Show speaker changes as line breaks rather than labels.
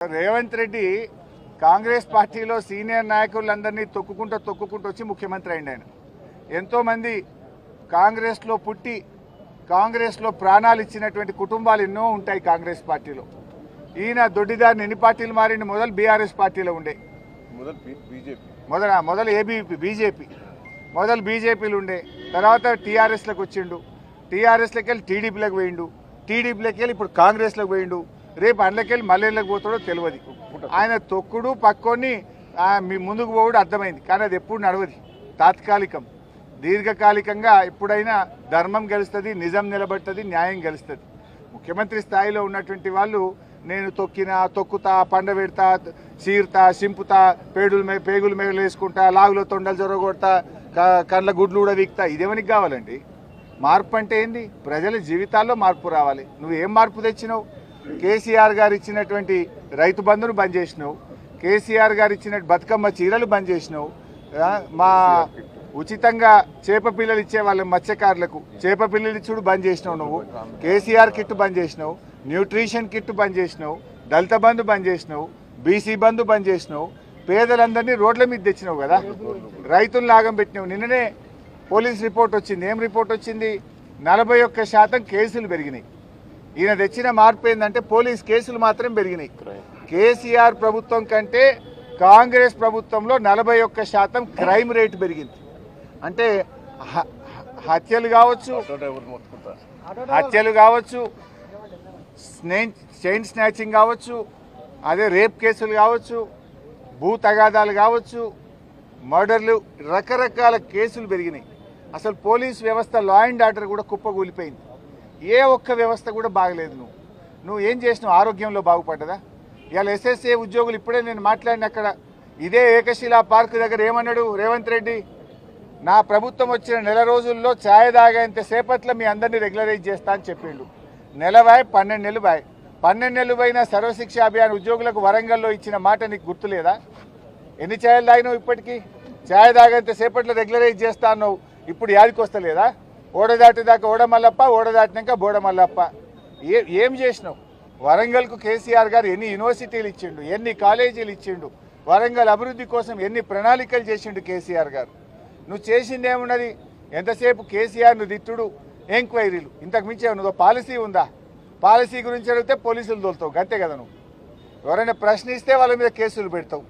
రేవంత్ రెడ్డి కాంగ్రెస్ పార్టీలో సీనియర్ నాయకులందరినీ తొక్కుకుంటూ వచ్చి ముఖ్యమంత్రి అయింది. ఆయన ఎంతోమంది కాంగ్రెస్లో పుట్టి కాంగ్రెస్లో ప్రాణాలు ఇచ్చినటువంటి కుటుంబాలు ఎన్నో ఉంటాయి కాంగ్రెస్ పార్టీలో. ఈయన దొడ్డిదారిని ఎన్ని పార్టీలు మారిండు? మొదలు బీఆర్ఎస్ పార్టీలో ఉండే, మొదలు ఏబీపీ బీజేపీ, మొదలు బీజేపీలు ఉండే, తర్వాత టీఆర్ఎస్లోకి వచ్చిండు, టీఆర్ఎస్లోకి వెళ్ళి టీడీపీలోకి పోయిండు, టీడీపీలోకి వెళ్ళి ఇప్పుడు కాంగ్రెస్లోకి పోయిండు, రేపు అందులోకెళ్ళి మల్లెళ్ళకి పోతాడో తెలియదు. ఆయన తొక్కుడు పక్కొని మీ ముందుకు పోవుడు అర్థమైంది, కానీ అది ఎప్పుడు నడవది, తాత్కాలికం. దీర్ఘకాలికంగా ఎప్పుడైనా ధర్మం గెలుస్తుంది, నిజం నిలబడుతుంది, న్యాయం గెలుస్తుంది. ముఖ్యమంత్రి స్థాయిలో ఉన్నటువంటి వాళ్ళు నేను తొక్కుతా, పండబెడతా, చీరుతా, సింపుతా, పేగులు మేగలు వేసుకుంటా, లాగులో తొండలు జొరగొడతా, కళ్ళ గుడ్లు కూడా వీక్తా, ఇదేమనికి కావాలండి? మార్పు అంటే ఏంది? ప్రజల జీవితాల్లో మార్పు రావాలి. నువ్వు ఏం మార్పు తెచ్చినావు? కేసీఆర్ గారు ఇచ్చినటువంటి రైతు బంధును బంద్ చేసినావు, కేసీఆర్ గారు ఇచ్చిన బతుకమ్మ చీరలు బంద్ చేసినావు, మా ఉచితంగా చేప పిల్లలు ఇచ్చే వాళ్ళ మత్స్యకారులకు చేప పిల్లలు ఇచ్చుడు బంద్ చేసినావు, నువ్వు కేసీఆర్ కిట్ బంద్ చేసినావు, న్యూట్రిషన్ కిట్ బంద్ చేసినావు, దళిత బంధు బంద్ చేసినావు, బీసీ బంధు బంద్ చేసినావు, పేదలందరినీ రోడ్ల మీద తెచ్చినావు కదా, రైతులు లాగం పెట్టినావు. నిన్ననే పోలీస్ రిపోర్ట్ వచ్చింది. ఏం రిపోర్ట్ వచ్చింది? 41% కేసులు పెరిగినాయి. ఈయన తెచ్చిన మార్పు ఏంటంటే పోలీస్ కేసులు మాత్రం పెరిగినాయి. కేసీఆర్ ప్రభుత్వం కంటే కాంగ్రెస్ ప్రభుత్వంలో 41% క్రైమ్ రేట్ పెరిగింది. అంటే హత్యలు కావచ్చు, చైన్ స్నాచింగ్ కావచ్చు, అదే రేప్ కేసులు కావచ్చు, భూ తగాదాలు కావచ్చు, మర్డర్లు, రకరకాల కేసులు పెరిగినాయి. అసలు పోలీస్ వ్యవస్థ, లా అండ్ ఆర్డర్ కూడా కుప్పకూలిపోయింది. ఏ ఒక్క వ్యవస్థ కూడా బాగలేదు. నువ్వు ఏం చేసినావు? ఆరోగ్యంలో బాగుపడ్డదా? ఇవాళ ఎస్ఎస్ఏ ఉద్యోగులు, ఇప్పుడే నేను మాట్లాడిన అక్కడ ఇదే ఏకశిలా పార్క్ దగ్గర ఏమన్నాడు రేవంత్ రెడ్డి? నా ప్రభుత్వం వచ్చిన నెల రోజుల్లో ఛాయ్ తాగేంత సేపట్లో మీ అందరినీ రెగ్యులరైజ్ చేస్తా అని చెప్పిండు. నెలవాయ్ 12 నెలలు బాయ్, 12 నెలలు పోయిన సర్వశిక్ష అభియాన్ ఉద్యోగులకు వరంగల్లో ఇచ్చిన మాట నీకు గుర్తులేదా? ఎన్ని ఛాయలు తాగినావు ఇప్పటికీ? ఛాయ్ తాగేంత సేపట్లో రెగ్యులరైజ్ చేస్తా అన్నావు, ఇప్పుడు యాదికి వస్తలేదా? ఓడ దాటిదాకా ఓడమల్లప్ప, ఓడ దాటినాక బోడమల్లప్ప. ఏం చేసినావు? వరంగల్కు కేసీఆర్ గారు ఎన్ని యూనివర్సిటీలు ఇచ్చిండు, ఎన్ని కాలేజీలు ఇచ్చిండు, వరంగల్ అభివృద్ధి కోసం ఎన్ని ప్రణాళికలు చేసిండు కేసీఆర్ గారు. నువ్వు చేసింది ఏమున్నది? ఎంతసేపు కేసీఆర్ను తిట్టుడు, ఎంక్వైరీలు, ఇంతకు మించి నువ్వు పాలసీ ఉందా? పాలసీ గురించి అడిగితే పోలీసులు తోలుతావు, అంతే కదా. నువ్వు ఎవరైనా ప్రశ్నిస్తే వాళ్ళ మీద కేసులు పెడతావు.